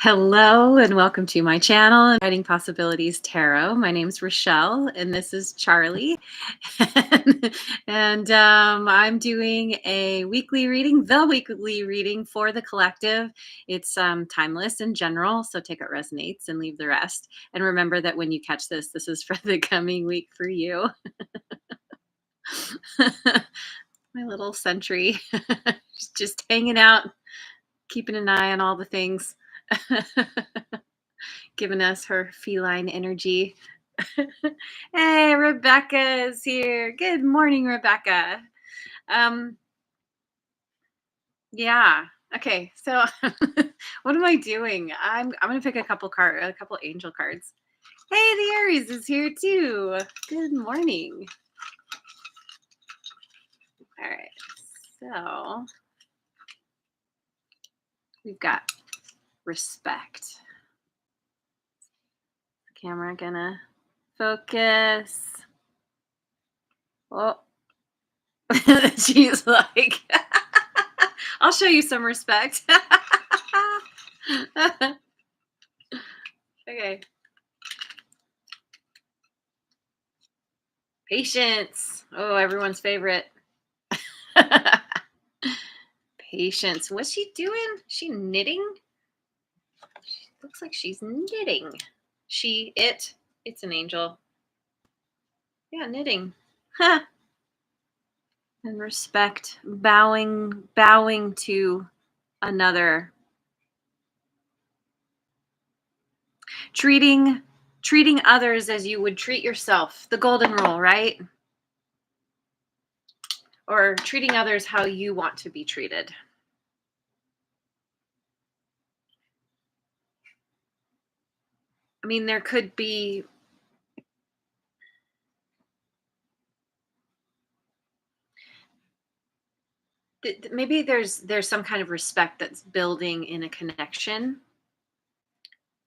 Hello and welcome to my channel, Inviting Possibilities Tarot. My name's Rochelle and this is Charlie. and I'm doing a weekly reading, the weekly reading for the collective. It's timeless and general, so take what resonates and leave the rest. And remember that when you catch this, this is for the coming week for you. My little sentry, just hanging out, keeping an eye on all the things. Giving us her feline energy. Hey, Rebecca is here. Good morning, Rebecca. Um, yeah. Okay, so what am I doing? I'm gonna pick a couple angel cards. Hey, the Aries is here too. Good morning. All right, so we've got respect. Camera gonna focus. Oh, she's like, I'll show you some respect. Okay. Patience. Oh, everyone's favorite. Patience. What's she doing? She knitting? She looks like she's knitting. It's an angel. Yeah, knitting. Huh. And respect, bowing to another. Treating others as you would treat yourself. The golden rule, right? Or treating others how you want to be treated. I mean, there could be maybe there's some kind of respect that's building in a connection,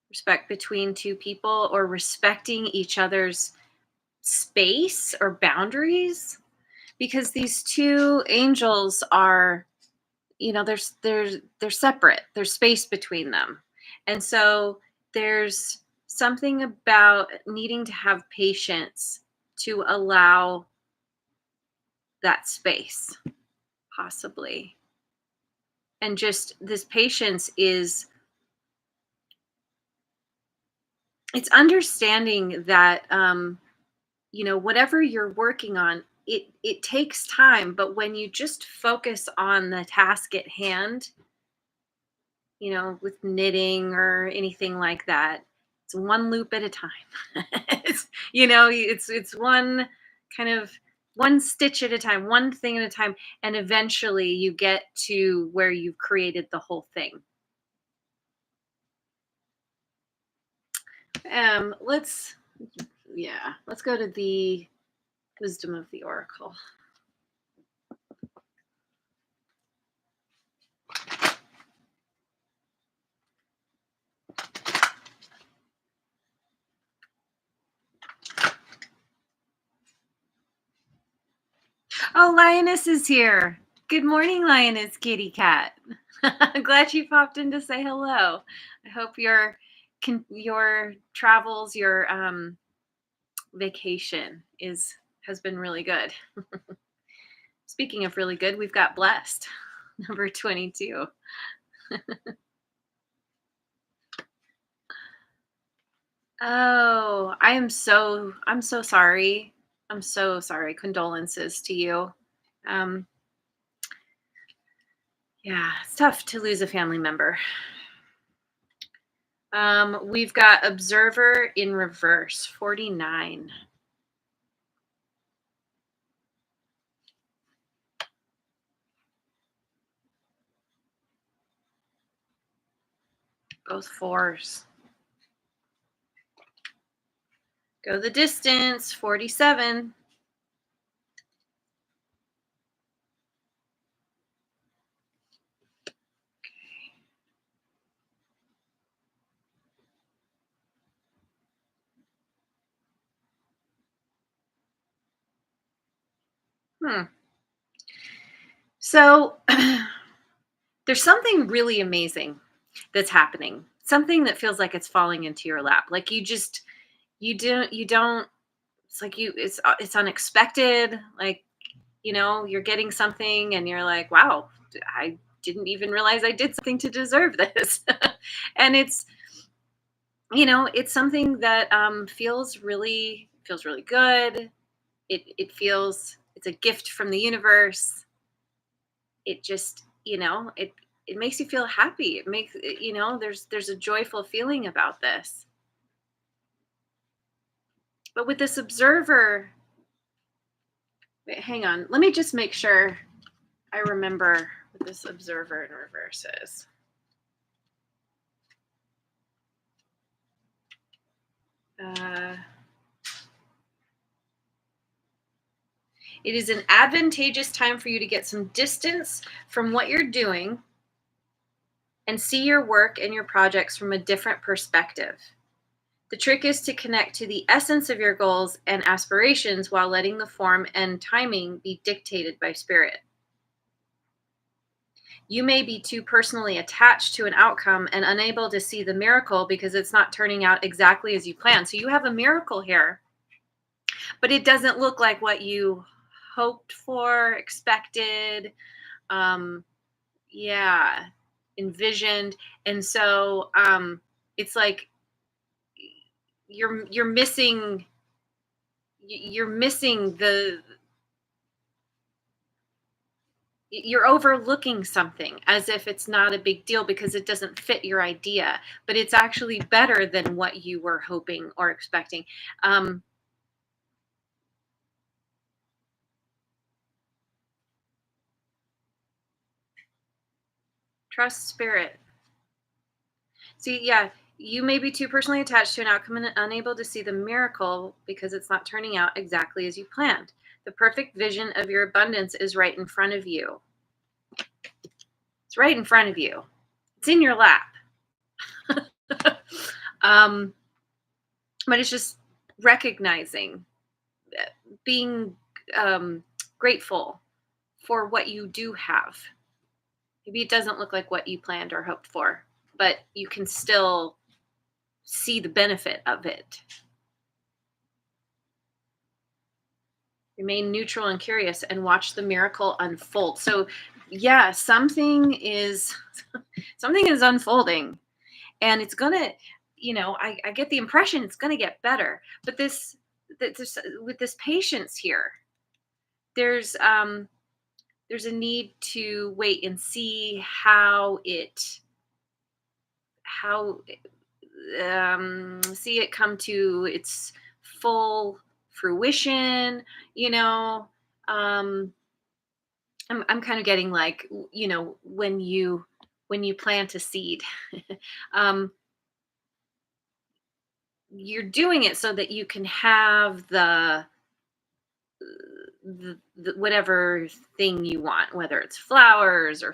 respect between two people, or respecting each other's space or boundaries, because these two angels are, they're separate. There's space between them, and so there's something about needing to have patience to allow that space, possibly. And just this patience is, it's understanding that whatever you're working on, it takes time, but when you just focus on the task at hand, with knitting or anything like that, it's one loop at a time. It's one kind of one stitch at a time, one thing at a time, and eventually you get to where you've created the whole thing. Let's go to the wisdom of the oracle. Oh, Lioness is here. Good morning, Lioness Kitty Cat. I'm glad you popped in to say hello. I hope your travels, your vacation has been really good. Speaking of really good, we've got blessed, number 22. Oh, I'm so sorry. I'm so sorry. Condolences to you. Yeah, it's tough to lose a family member. We've got Observer in reverse, 49. Both fours. Go the distance, 47. So there's something really amazing that's happening. something that feels like it's falling into your lap. Like you don't it's like it's unexpected. Like, you're getting something and you're like, wow, I didn't even realize I did something to deserve this. And it's something that feels really good. It's a gift from the universe. It just, it makes you feel happy. It makes there's a joyful feeling about this. But with this observer, wait, hang on. Let me just make sure I remember what this observer in reverse is. It is an advantageous time for you to get some distance from what you're doing and see your work and your projects from a different perspective. The trick is to connect to the essence of your goals and aspirations while letting the form and timing be dictated by spirit. You may be too personally attached to an outcome and unable to see the miracle because it's not turning out exactly as you planned. So you have a miracle here, but it doesn't look like what you hoped for, expected, um, yeah, envisioned. And so it's like you're missing you're overlooking something as if it's not a big deal because it doesn't fit your idea, but it's actually better than what you were hoping or expecting. um, Trust spirit. See, yeah, you may be too personally attached to an outcome and unable to see the miracle because it's not turning out exactly as you planned. The perfect vision of your abundance is right in front of you. It's right in front of you. It's in your lap. um, but it's just recognizing, being grateful for what you do have. Maybe it doesn't look like what you planned or hoped for, but you can still see the benefit of it. Remain neutral and curious and watch the miracle unfold. So, yeah, something is something is unfolding, and it's gonna, I get the impression it's gonna get better. But this with this patience here, there's a need to wait and see how see it come to its full fruition. you know um I'm kind of getting like, when you plant a seed, um you're doing it so that you can have the whatever thing you want, whether it's flowers or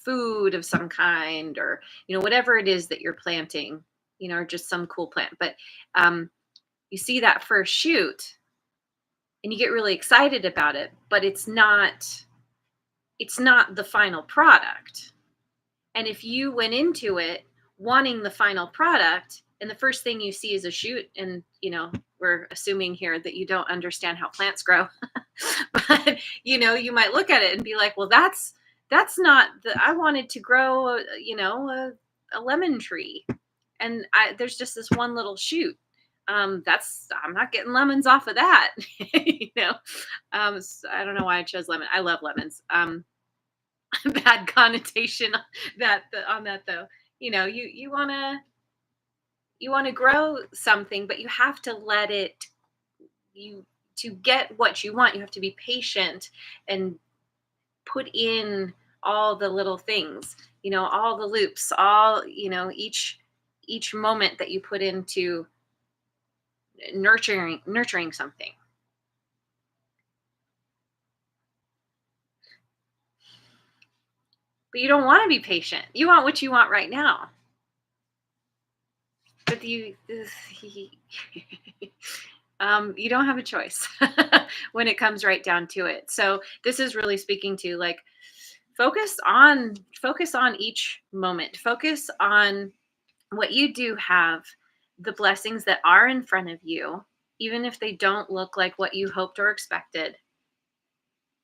food of some kind, or whatever it is that you're planting, or just some cool plant. But you see that first shoot and you get really excited about it, but it's not the final product. And if you went into it wanting the final product and the first thing you see is a shoot, and we're assuming here that you don't understand how plants grow, but you might look at it and be like, well, that's not I wanted to grow a lemon tree, and there's just this one little shoot. I'm not getting lemons off of that. So I don't know why I chose lemon. I love lemons. Bad connotation on that though. You want to grow something, but you have to let it you to get what you want. You have to be patient and put in all the little things, all the loops, all each moment that you put into nurturing something. But you don't want to be patient. You want what you want right now. But you don't have a choice when it comes right down to it. So this is really speaking to, like, focus on each moment. Focus on what you do have, the blessings that are in front of you, even if they don't look like what you hoped or expected.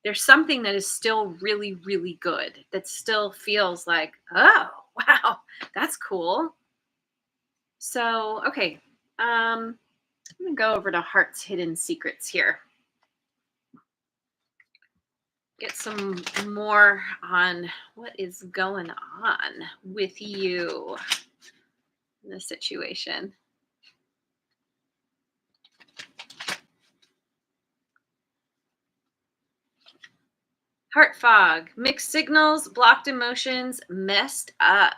There's something that is still really, really good, that still feels like, oh, wow, that's cool. So, okay, I'm gonna go over to Heart's Hidden Secrets here. Get some more on what is going on with you in this situation. Heart fog, mixed signals, blocked emotions, messed up.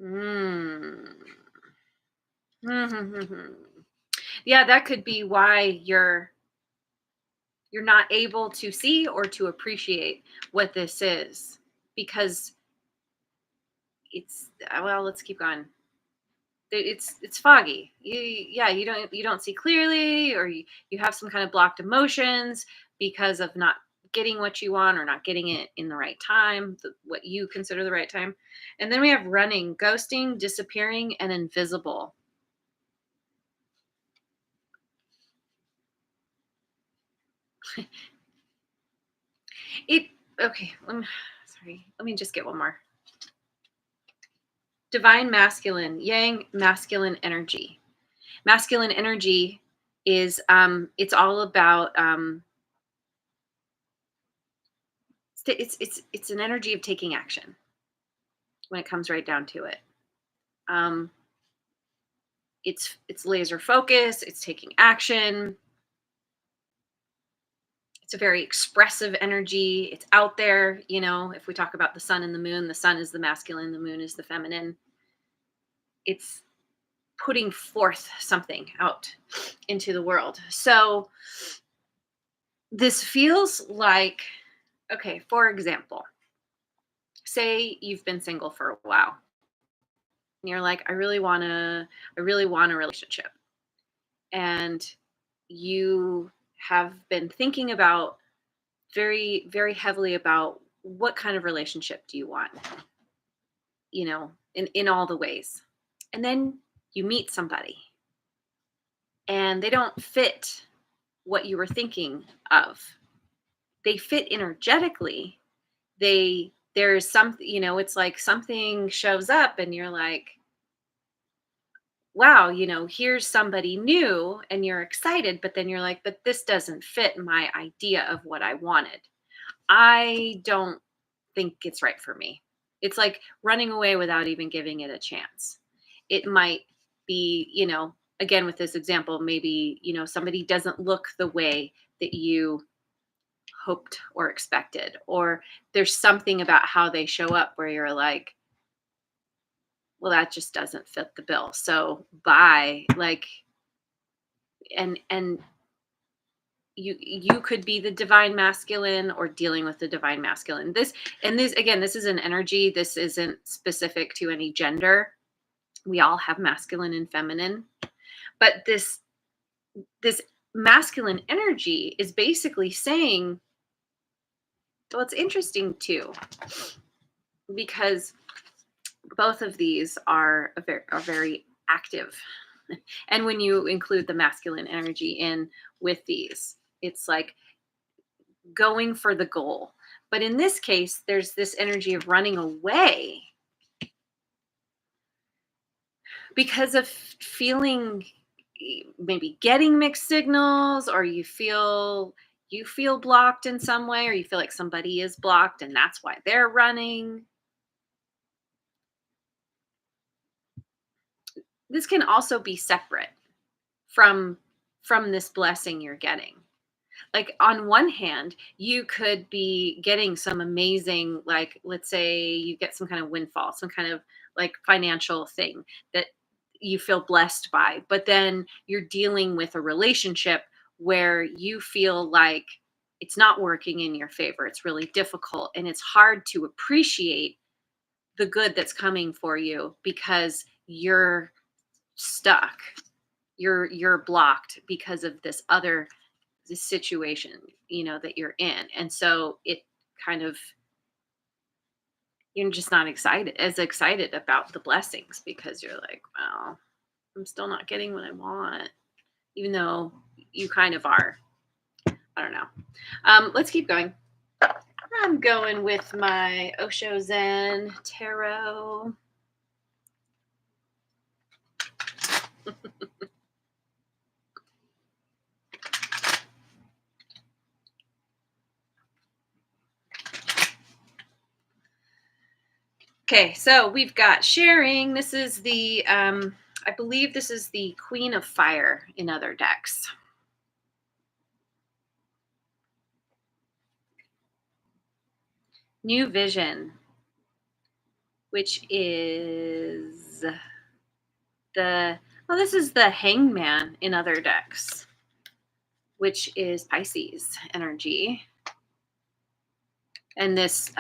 Mm. Yeah, that could be why you're not able to see or to appreciate what this is, because it's well, let's keep going. It's foggy. Yeah, you don't see clearly, or you have some kind of blocked emotions because of not getting what you want or not getting it in the right time, what you consider the right time. And then we have running, ghosting, disappearing, and invisible. It okay. Sorry, let me just get one more. Divine masculine, yang masculine energy. Masculine energy is it's all about it's an energy of taking action when it comes right down to it. Um, it's laser focus. It's taking action. It's a very expressive energy. It's out there. If we talk about the sun and the moon, the sun is the masculine, the moon is the feminine. It's putting forth something out into the world. So this feels like, okay, for example, say you've been single for a while and you're like, I really want a relationship. And you have been thinking about very, very heavily about what kind of relationship do you want, in all the ways. And then you meet somebody and they don't fit what you were thinking of. They fit energetically. There's something, it's like something shows up and you're like, wow, here's somebody new and you're excited, but then you're like, but this doesn't fit my idea of what I wanted. I don't think it's right for me. It's like running away without even giving it a chance. It might be, again, with this example, maybe, somebody doesn't look the way that you hoped or expected, or there's something about how they show up where you're like, well, that just doesn't fit the bill. So bye. Like, and you could be the divine masculine or dealing with the divine masculine. This again, this is an energy. This isn't specific to any gender. We all have masculine and feminine, but this masculine energy is basically saying, well, it's interesting too, because both of these are very active. And when you include the masculine energy in with these, it's like going for the goal. But in this case, there's this energy of running away because of feeling, maybe getting mixed signals, or you feel blocked in some way, or you feel like somebody is blocked and that's why they're running. This can also be separate from this blessing you're getting. Like, on one hand, you could be getting some amazing, like, let's say you get some kind of windfall, some kind of like financial thing that you feel blessed by, but then you're dealing with a relationship where you feel like it's not working in your favor. It's really difficult and it's hard to appreciate the good that's coming for you because you're stuck. You're blocked because of this situation, that you're in. And so it kind of, you're just not excited about the blessings because you're like, well, I'm still not getting what I want, even though you kind of are. I don't know. Let's keep going. I'm going with my Osho Zen Tarot. Okay, so we've got sharing. This is the, I believe this is the Queen of Fire in other decks. New Vision, which is this is the Hangman in other decks, which is Pisces energy. And this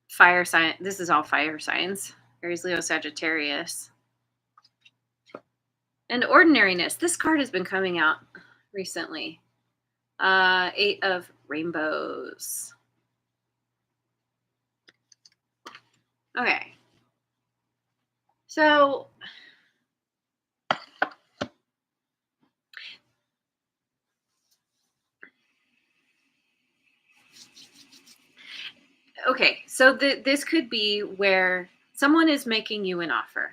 fire sign, this is all fire signs. Aries, Leo, Sagittarius. And ordinariness. This card has been coming out recently. 8 of Rainbows. Okay. So this could be where someone is making you an offer,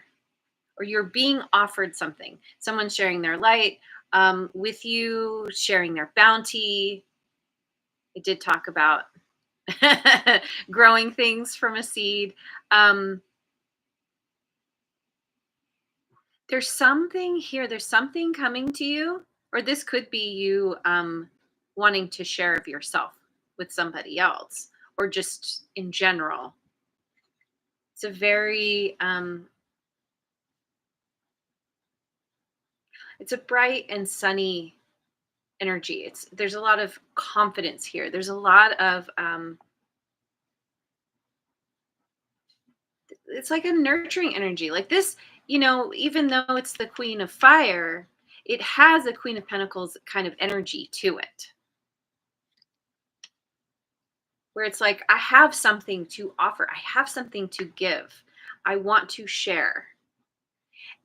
or you're being offered something. Someone's sharing their light with you, sharing their bounty. I did talk about growing things from a seed. There's something here. There's something coming to you, or this could be you wanting to share of yourself with somebody else, or just in general. It's a very it's a bright and sunny energy. There's a lot of confidence here. There's a lot of it's like a nurturing energy. Like this, even though it's the Queen of Fire, it has a Queen of Pentacles kind of energy to it. Where it's like, I have something to offer. I have something to give. I want to share.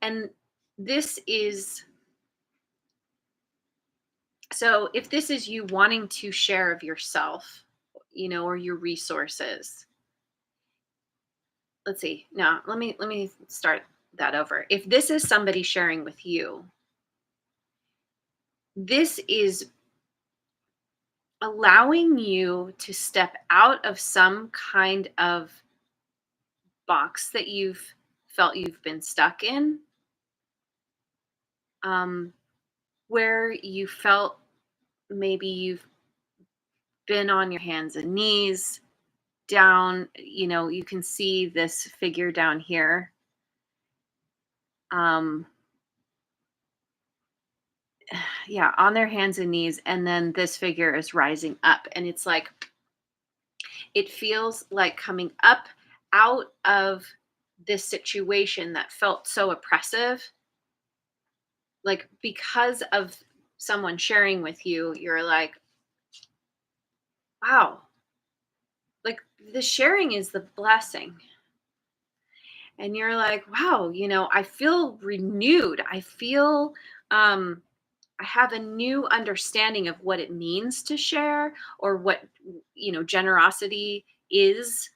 And this is, so if this is you wanting to share of yourself, or your resources. Let's see. Now, let me start that over. If this is somebody sharing with you, this is allowing you to step out of some kind of box that you've felt you've been stuck in, where you felt maybe you've been on your hands and knees down. You can see this figure down here. Yeah, on their hands and knees, and then this figure is rising up, and it's like, it feels like coming up out of this situation that felt so oppressive, like because of someone sharing with you. You're like, wow, like the sharing is the blessing. And you're like, wow, I feel renewed. I feel I have a new understanding of what it means to share, or what, generosity is.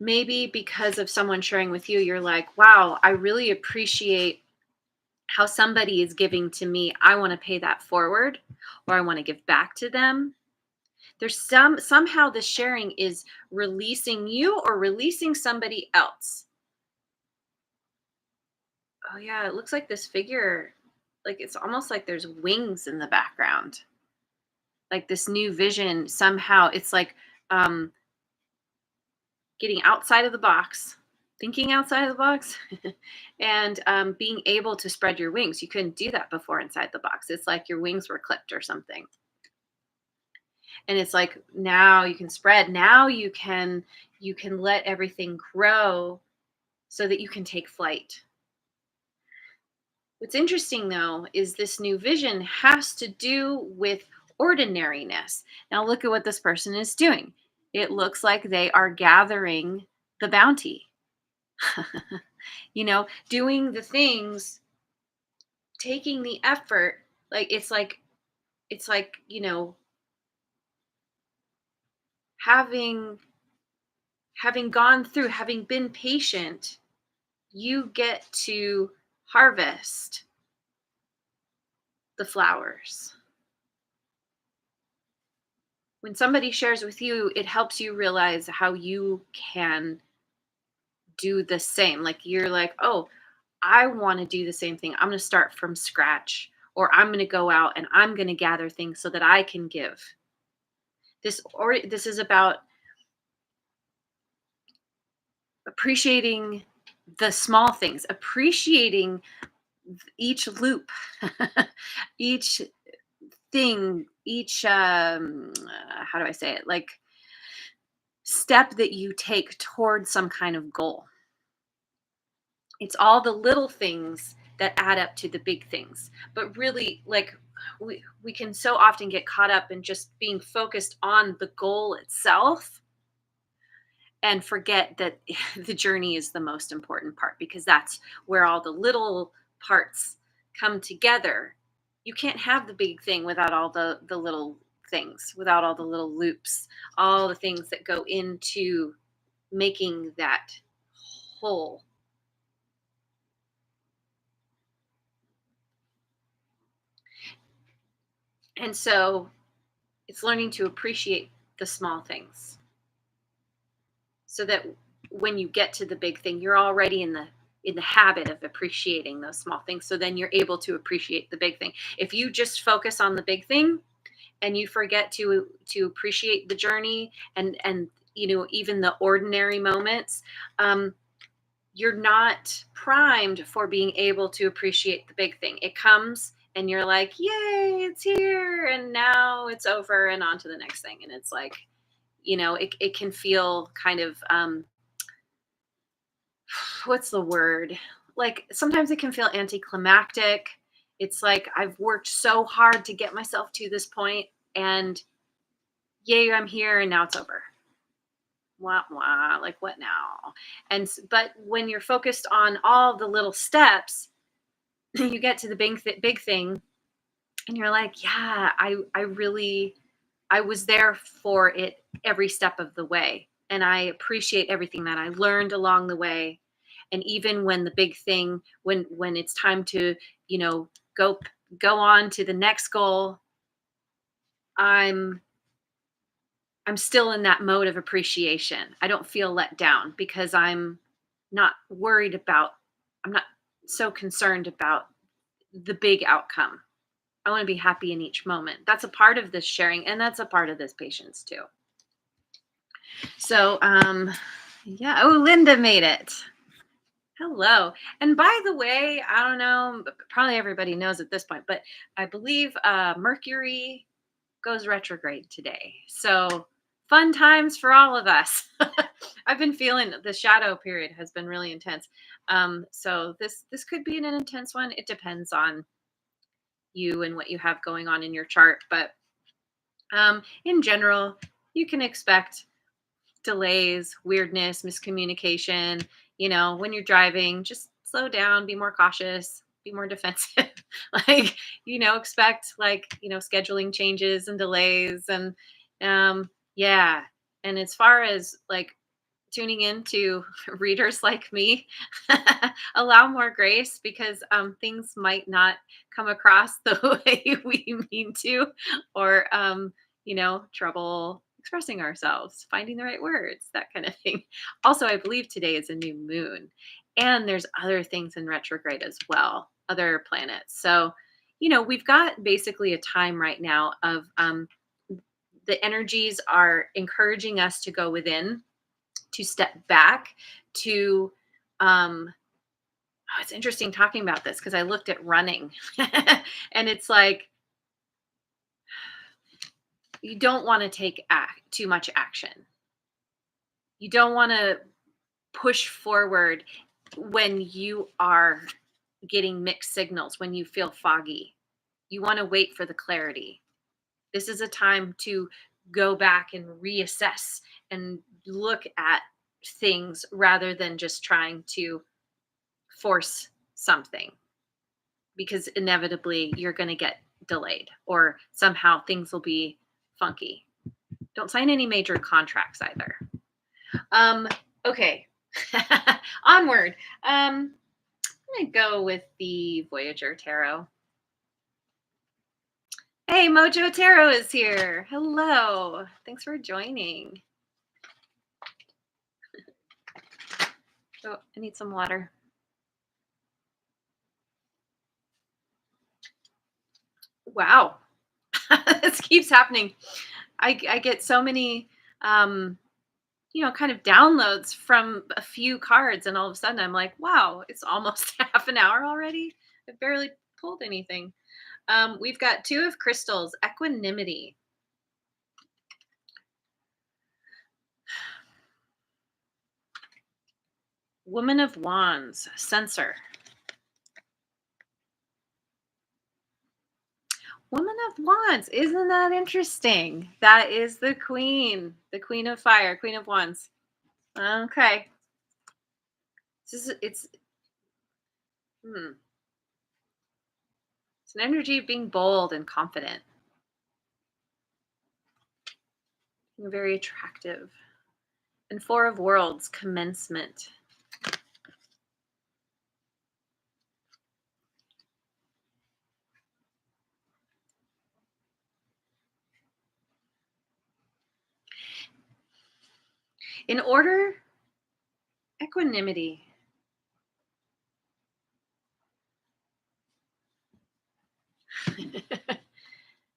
Maybe because of someone sharing with you, you're like, wow, I really appreciate how somebody is giving to me. I want to pay that forward, or I want to give back to them. There's somehow the sharing is releasing you or releasing somebody else. Oh yeah, it looks like this figure, like it's almost like there's wings in the background. Like this new vision, somehow it's like getting outside of the box, thinking outside of the box, and being able to spread your wings. You couldn't do that before inside the box. It's like your wings were clipped or something. And it's like, now you can spread. Now you can let everything grow so that you can take flight. What's interesting though is this new vision has to do with ordinariness. Now look at what this person is doing. It looks like they are gathering the bounty. Doing the things, taking the effort, like it's like, having gone through, having been patient, you get to harvest the flowers. When somebody shares with you, it helps you realize how you can do the same. Like you're like, oh, I want to do the same thing. I'm going to start from scratch, or I'm going to go out and I'm going to gather things so that I can give. This is about appreciating the small things, appreciating each loop, each thing, each how do I say it? Like step that you take towards some kind of goal. It's all the little things that add up to the big things. But really, like we can so often get caught up in just being focused on the goal itself and forget that the journey is the most important part, because that's where all the little parts come together. You can't have the big thing without all the little things, without all the little loops, all the things that go into making that whole. And so it's learning to appreciate the small things, so that when you get to the big thing, you're already in the habit of appreciating those small things, so then you're able to appreciate the big thing. If you just focus on the big thing and you forget to appreciate the journey, and even the ordinary moments, um, you're not primed for being able to appreciate the big thing. It comes and you're like, yay, it's here, and now it's over and on to the next thing. And it's like, it can feel kind of what's the word? Like sometimes it can feel anticlimactic. It's like I've worked so hard to get myself to this point, and yay, I'm here, and now it's over. Wah wah. Like what now? But when you're focused on all the little steps, you get to the big thing, and you're like, yeah, I was there for it every step of the way, and I appreciate everything that I learned along the way. And even when the big thing, when it's time to, you know, go go on to the next goal, I'm I'm still in that mode of appreciation. I don't feel let down because not worried about I'm not so concerned about the big outcome. I want to be happy in each moment. That's a part of this sharing, and that's a part of this patience too. So, yeah. Oh, Linda made it. Hello. And by the way, I don't know, probably everybody knows at this point, but I believe Mercury goes retrograde today. So, fun times for all of us. I've been feeling the shadow period has been really intense. So this could be an intense one. It depends on you and what you have going on in your chart, but in general, you can expect delays, weirdness, miscommunication. When you're driving, just slow down, be more cautious, be more defensive. like, expect scheduling changes and delays, and yeah. And as far as like tuning into readers like me, allow more grace, because things might not come across the way we mean to, or trouble expressing ourselves, finding the right words, that kind of thing. Also, I believe today is a new moon, and there's other things in retrograde as well, other planets. So we've got basically a time right now of the energies are encouraging us to go within, to step back, to it's interesting talking about this because I looked at running and it's like you don't want to take too much action. You don't want to push forward when you are getting mixed signals, when you feel foggy. You want to wait for the clarity. This is a time to go back and reassess and look at things rather than just trying to force something, because inevitably you're going to get delayed or somehow things will be funky. Don't sign any major contracts either. Okay. Onward. I'm going to go with the Voyager Tarot. Hey, Mojo Tarot is here. Hello. Thanks for joining. Oh, I need some water. Wow. This keeps happening. I get so many kind of downloads from a few cards, and all of a sudden I'm like, wow, it's almost half an hour already. I barely pulled anything. We've got 2 of crystals, equanimity. Woman of Wands, Censor. Woman of Wands, isn't that interesting? That is the Queen of Fire, Queen of Wands. Okay. It's hmm. It's an energy of being bold and confident. Being very attractive. And 4 of Worlds, commencement. In order, equanimity.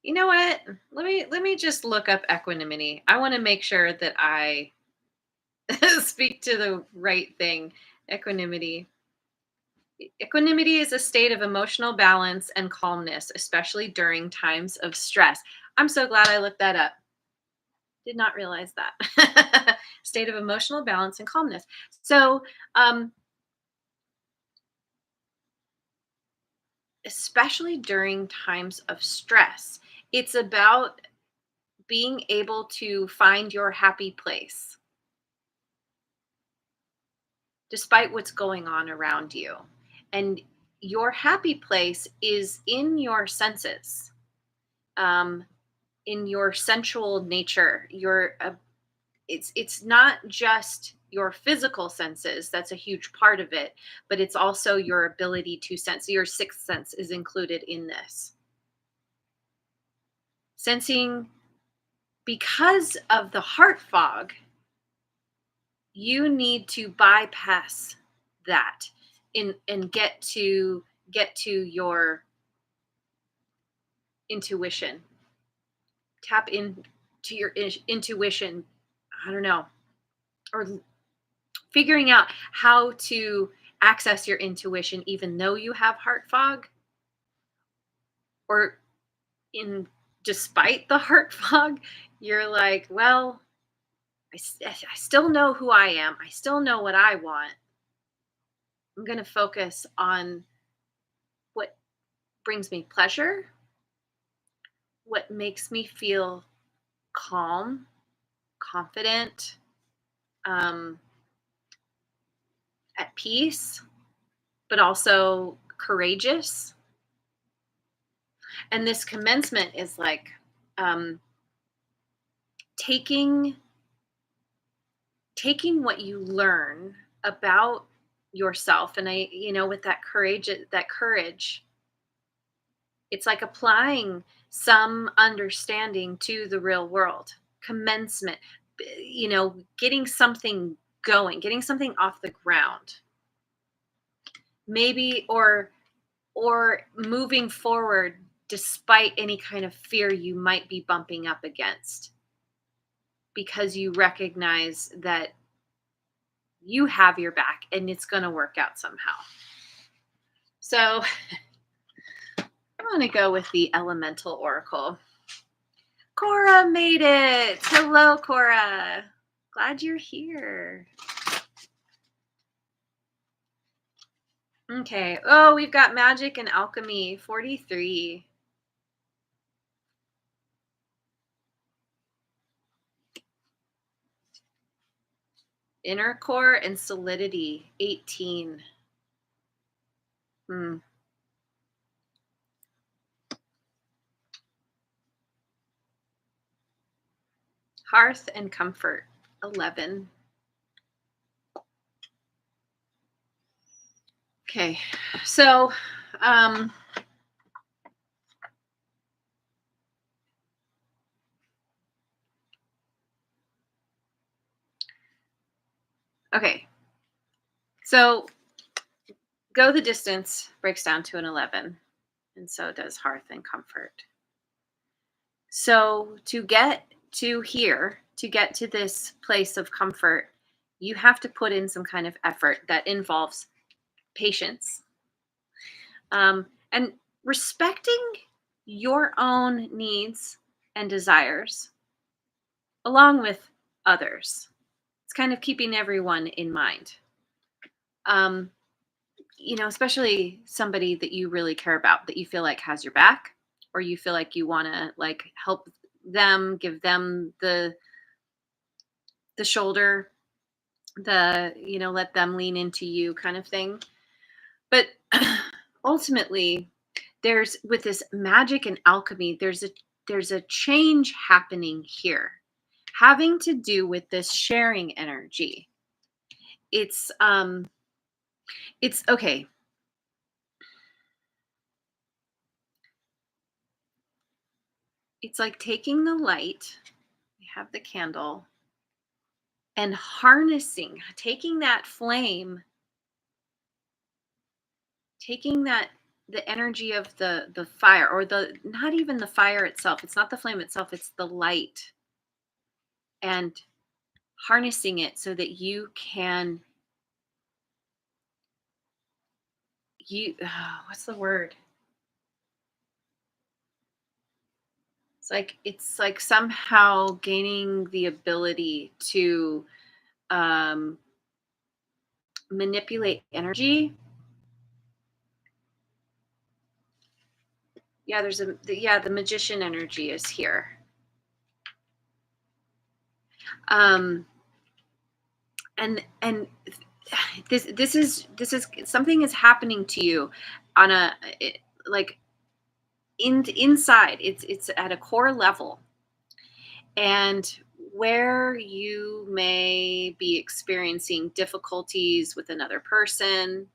You know what? Let me just look up equanimity. I want to make sure that I speak to the right thing. Equanimity. Equanimity is a state of emotional balance and calmness, especially during times of stress. I'm so glad I looked that up. Did not realize that. State of emotional balance and calmness. So, especially during times of stress, it's about being able to find your happy place despite what's going on around you. And your happy place is in your senses, um, in your sensual nature. It's not just your physical senses. That's a huge part of it, but it's also your ability to sense. Your sixth sense is included in this. Sensing, because of the heart fog, you need to bypass that and get to your intuition. Tap into your intuition. I don't know, or figuring out how to access your intuition even though you have heart fog, or in despite the heart fog, you're like, well, I still know who I am. I still know what I want. I'm going to focus on what brings me pleasure, what makes me feel calm, confident, um, at peace, but also courageous. And this commencement is like um, taking what you learn about yourself, and with that courage, it's like applying some understanding to the real world. Commencement, getting something going, getting something off the ground, maybe, or moving forward despite any kind of fear you might be bumping up against, because you recognize that you have your back and it's going to work out somehow. So I'm going to go with the Elemental Oracle. Cora made it. Hello, Cora. Glad you're here. Okay. Oh, we've got Magic and Alchemy, 43. Inner core and solidity, 18. Hmm. Hearth and comfort, 11. Okay, so um, okay, so go the distance breaks down to an 11, and so does hearth and comfort. So to get to here, to get to this place of comfort, you have to put in some kind of effort that involves patience, and respecting your own needs and desires along with others. It's kind of keeping everyone in mind. Um, Especially somebody that you really care about, that you feel like has your back, or you feel like you want to like help them, give them the shoulder, let them lean into you kind of thing. But ultimately, there's with this magic and alchemy, there's a change happening here, having to do with this sharing energy. It's okay. It's like taking the light, we have the candle, and harnessing, taking that flame, taking that the energy of the fire, or the not even the fire itself. It's not the flame itself, it's the light, and harnessing it so that you can what's the word? It's like somehow gaining the ability to um manipulate energy. Yeah, the magician energy is here. Um and this is something is happening to you on like inside. It's at a core level, and where you may be experiencing difficulties with another person,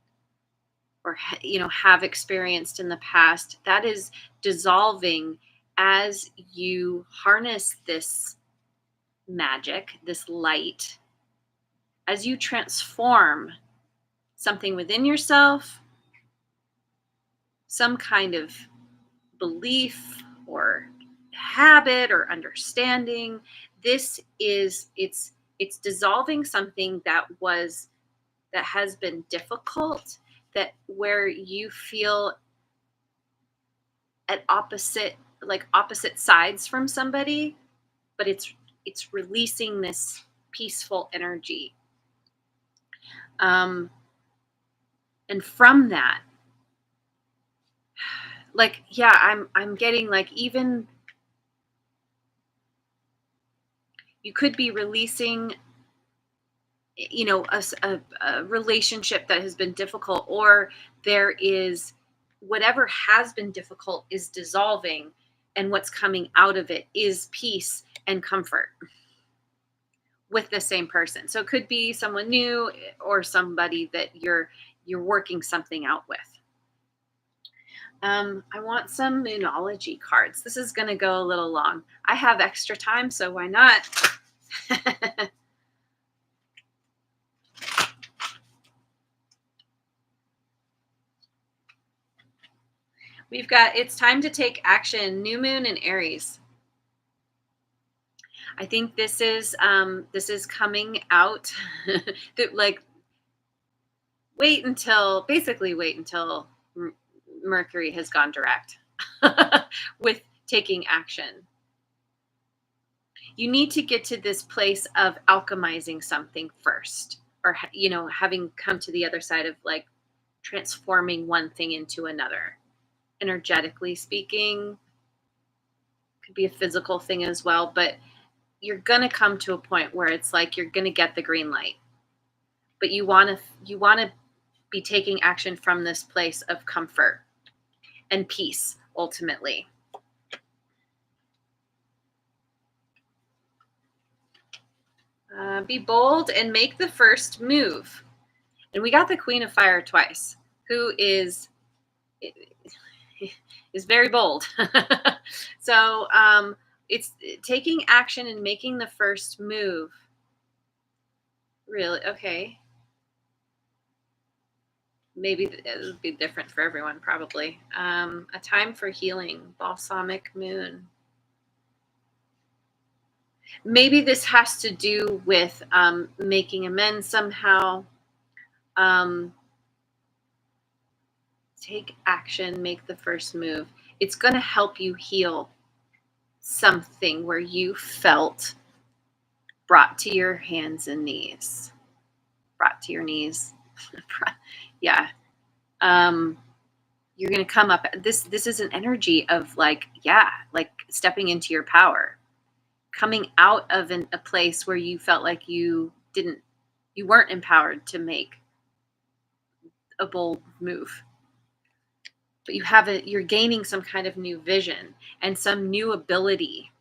or have experienced in the past, that is dissolving as you harness this magic, this light, as you transform something within yourself, some kind of belief or habit or understanding. It's dissolving something that has been difficult, that where you feel at opposite sides from somebody, but it's releasing this peaceful energy. And from that, like, yeah, I'm getting like, even you could be releasing, a relationship that has been difficult, or there is whatever has been difficult is dissolving, and what's coming out of it is peace and comfort with the same person. So it could be someone new, or somebody that you're working something out with. I want some Moonology cards. This is going to go a little long. I have extra time, so why not? We've got It's Time to Take Action, New Moon and Aries. I think this is coming out that, like, wait until Mercury has gone direct with taking action. You need to get to this place of alchemizing something first, or having come to the other side of, like, transforming one thing into another. Energetically speaking, could be a physical thing as well, but you're going to come to a point where it's like you're going to get the green light. but you want to be taking action from this place of comfort and peace ultimately. Be bold and make the first move. And we got the Queen of Fire twice, who is very bold. So it's taking action and making the first move. Really? Okay. Maybe it would be different for everyone, probably. A time for healing, balsamic moon. Maybe this has to do with making amends somehow. Um, take action, make the first move. It's going to help you heal something where you felt brought to your hands and knees. Brought to your knees. Yeah. You're going to come up. This is an energy of like stepping into your power, coming out of a place where you felt like you weren't empowered to make a bold move, but you're gaining some kind of new vision and some new ability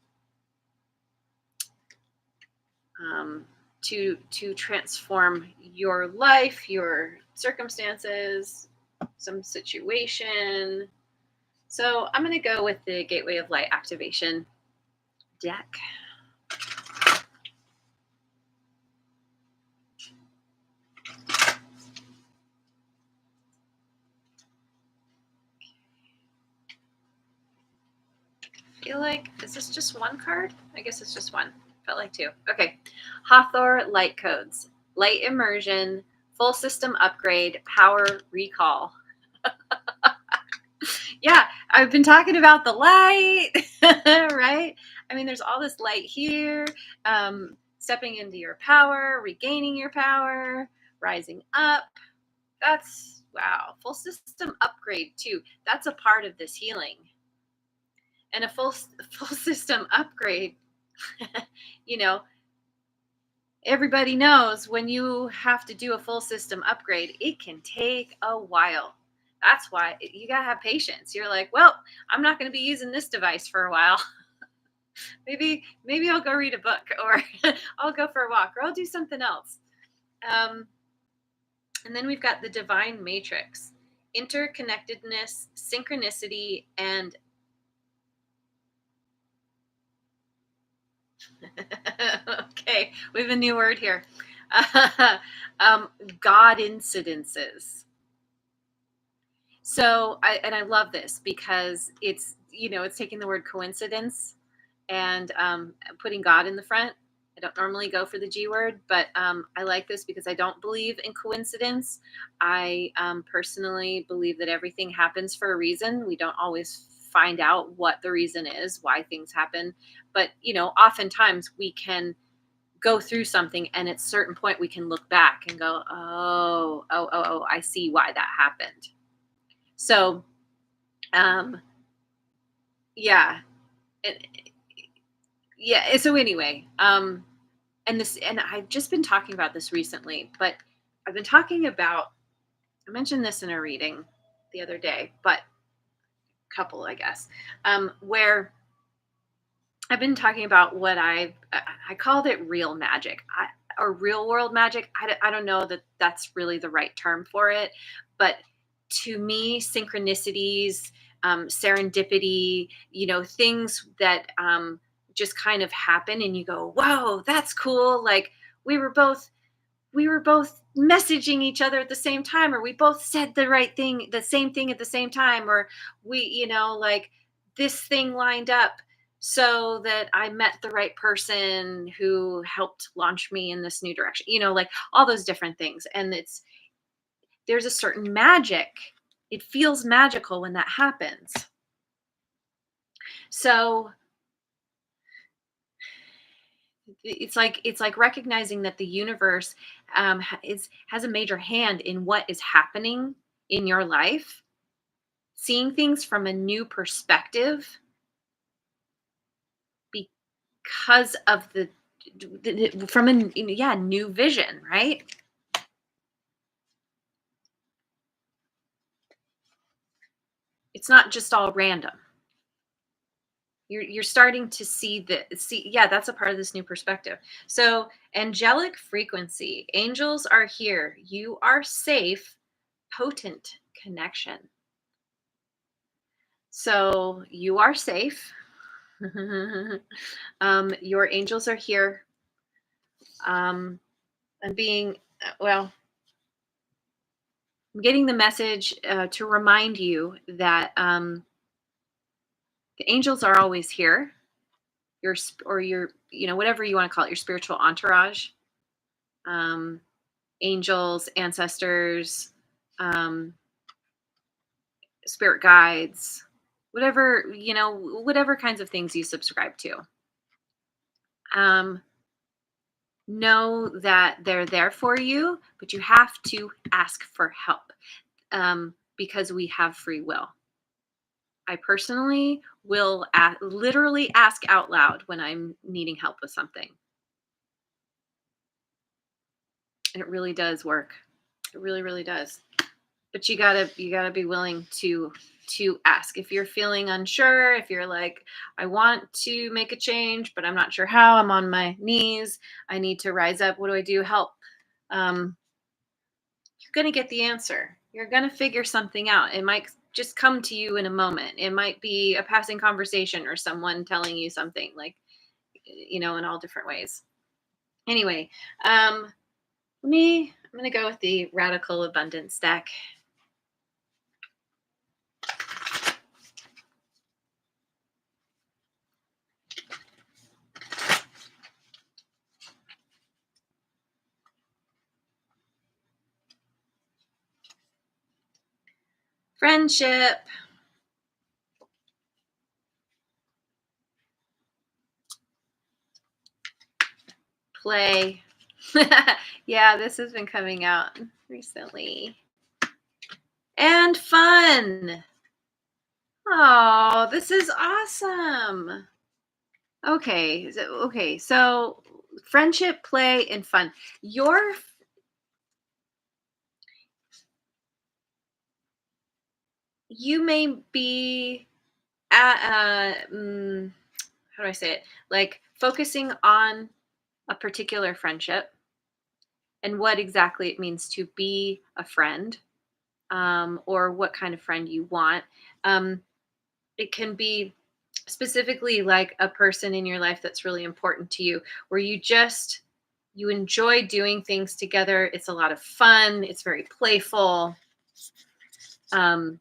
to transform your life, your circumstances, some situation. So I'm going to go with the Gateway of Light activation deck. I feel like, is this just one card? I guess it's just one. Felt like two. Okay. Hathor Light Codes. Light immersion, full system upgrade, power recall. Yeah, I've been talking about the light, right? I mean, there's all this light here, stepping into your power, regaining your power, rising up. That's, wow, full system upgrade too. That's a part of this healing. And a full system upgrade, you know, everybody knows when you have to do a full system upgrade, it can take a while. That's why you got to have patience. You're like, well, I'm not going to be using this device for a while. maybe I'll go read a book, or I'll go for a walk, or I'll do something else. And then we've got the divine matrix, interconnectedness, synchronicity, and okay, we have a new word here. God incidences. So I love this because it's taking the word coincidence and putting God in the front. I don't normally go for the G word, but I like this because I don't believe in coincidence. I personally believe that everything happens for a reason. We don't always find out what the reason is, why things happen. But, oftentimes we can go through something and at a certain point we can look back and go, oh, I see why that happened. So, yeah. Yeah. So anyway, and I've just been talking about this recently, but I've been talking about, I mentioned this in a reading the other day, but couple, I guess, where I've been talking about what I called it real magic, or real world magic. I don't know that that's really the right term for it, but to me, synchronicities, serendipity, things that just kind of happen, and you go, "Whoa, that's cool!" Like we were both messaging each other at the same time, or we both said the same thing at the same time, or we, like this thing lined up so that I met the right person who helped launch me in this new direction, like all those different things. And there's a certain magic. It feels magical when that happens. So it's like recognizing that the universe has a major hand in what is happening in your life, seeing things from a new perspective because of from a new vision, right? It's not just all random. You're starting to see, yeah, that's a part of this new perspective. So, angelic frequency. Angels are here. You are safe. Potent connection. So, you are safe. Your angels are here. And being well, I'm getting the message to remind you that the angels are always here. Or your, whatever you want to call it, your spiritual entourage, um, angels, ancestors, um, spirit guides, whatever kinds of things you subscribe to. Um, know that they're there for you, but you have to ask for help, because we have free will. I personally will literally ask out loud when I'm needing help with something. And it really does work. It really, really does. But you gotta be willing to ask. If you're feeling unsure, if you're like, I want to make a change, but I'm not sure how, I'm on my knees, I need to rise up, what do I do? Help. Um, you're gonna get the answer. You're gonna figure something out. It might just come to you in a moment. It might be a passing conversation or someone telling you something, like, in all different ways. Anyway, I'm gonna go with the radical abundance deck. Friendship. Play. Yeah, this has been coming out recently. And fun. Oh, this is awesome. So friendship, play, and fun. You may be at how do I say it? Like focusing on a particular friendship and what exactly it means to be a friend, or what kind of friend you want. Um, it can be specifically like a person in your life that's really important to you, where you enjoy doing things together. It's a lot of fun. It's very playful. Um,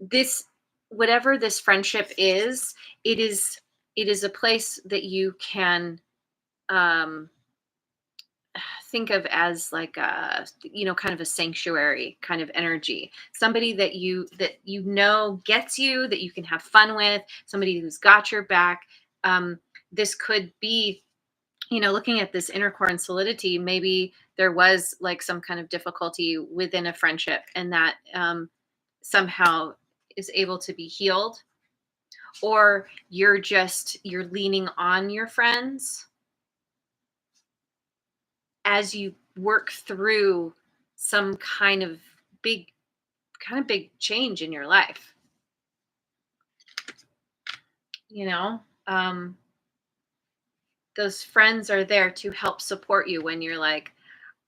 this Whatever this friendship is, it is it is a place that you can, um, think of as like a, kind of a sanctuary kind of energy. Somebody that gets you, that you can have fun with, somebody who's got your back. This could be, looking at this inner core and solidity, maybe there was like some kind of difficulty within a friendship, and that, somehow is able to be healed. Or you're leaning on your friends as you work through some big big change in your life. you know um those friends are there to help support you when you're like,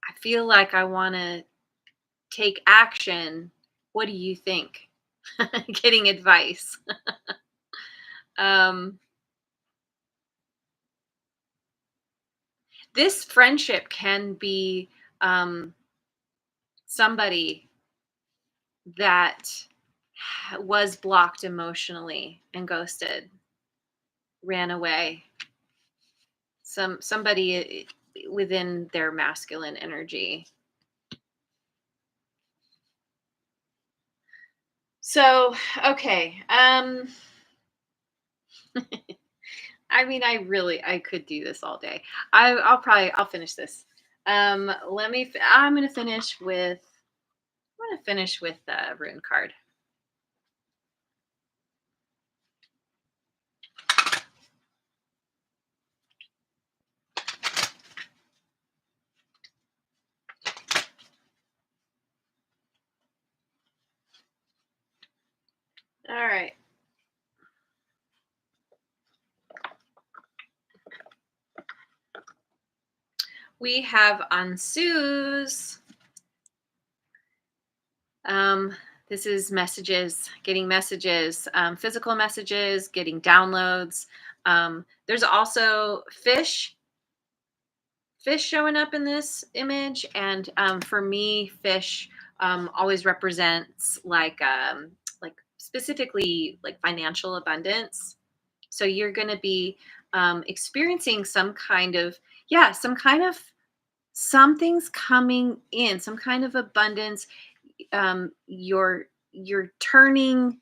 I feel like I want to take action. What do you think? Getting advice. um this friendship can be, somebody that was blocked emotionally and ghosted, ran away, somebody within their masculine energy. So, okay. I mean, I could do this all day. I'll finish this. I'm gonna finish with the rune card. All right. We have Ansu's. Um, this is messages, getting messages, physical messages, getting downloads. There's also fish showing up in this image, and for me, fish always represents like specifically like financial abundance. So you're going to be experiencing some kind of, yeah, something's coming in, some kind of abundance. You're turning,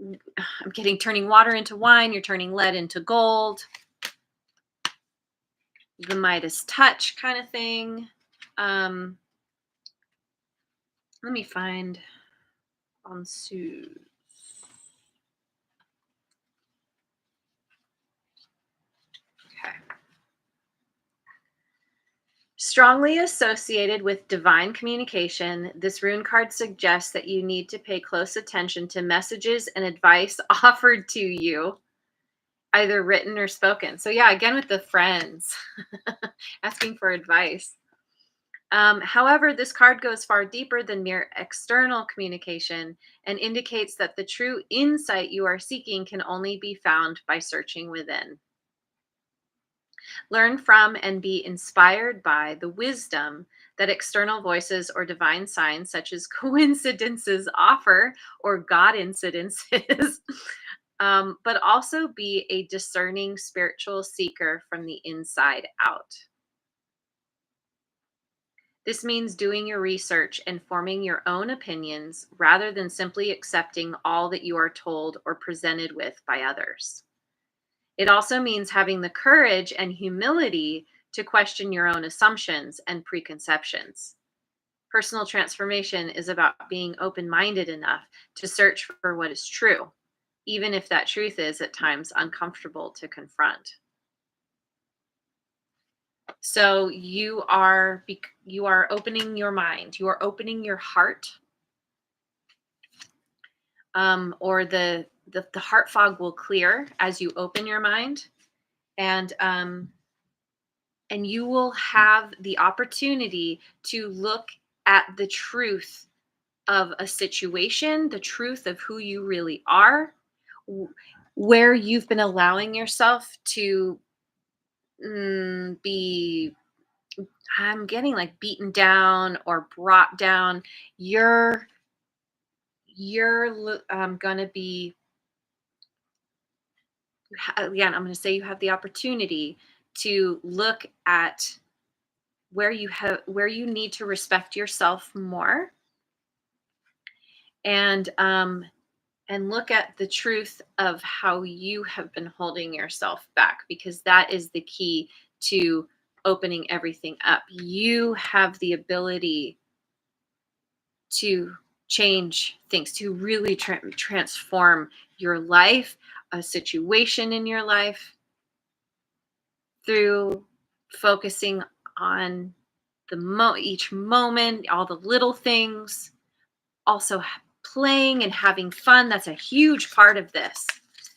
I'm getting turning water into wine, you're turning lead into gold, the Midas touch kind of thing. um Let me find on Sue. Okay. Strongly associated with divine communication, this rune card suggests that you need to pay close attention to messages and advice offered to you, either written or spoken. So, yeah, again with the friends, asking for advice. However, this card goes far deeper than mere external communication and indicates that the true insight you are seeking can only be found by searching within. Learn from and be inspired by the wisdom that external voices or divine signs, such as coincidences, offer, or God incidences, but also be a discerning spiritual seeker from the inside out. This means doing your research and forming your own opinions rather than simply accepting all that you are told or presented with by others. It also means having the courage and humility to question your own assumptions and preconceptions. Personal transformation is about being open minded enough to search for what is true, even if that truth is at times uncomfortable to confront. So you are opening your mind, you are opening your heart, or the heart fog will clear as you open your mind, and you will have the opportunity to look at the truth of a situation, the truth of who you really are, where you've been allowing yourself to be, I'm getting like beaten down or brought down. You're going to be, again, I'm going to say you have the opportunity to look at where you need to respect yourself more, and look at the truth of how you have been holding yourself back, because that is the key to opening everything up. You have the ability to change things, to really transform your life, a situation in your life, through focusing on each moment, all the little things. Also, playing and having fun. That's a huge part of this.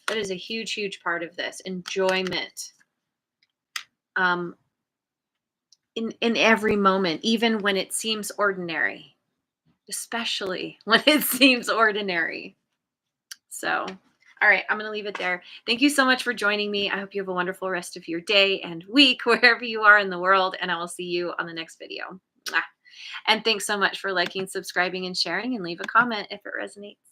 That is a huge part of this. Enjoyment. Um, in every moment, even when it seems ordinary, especially when it seems ordinary. So, all right, I'm going to leave it there. Thank you so much for joining me. I hope you have a wonderful rest of your day and week, wherever you are in the world, and I will see you on the next video. Mwah. And thanks so much for liking, subscribing, and sharing, and leave a comment if it resonates.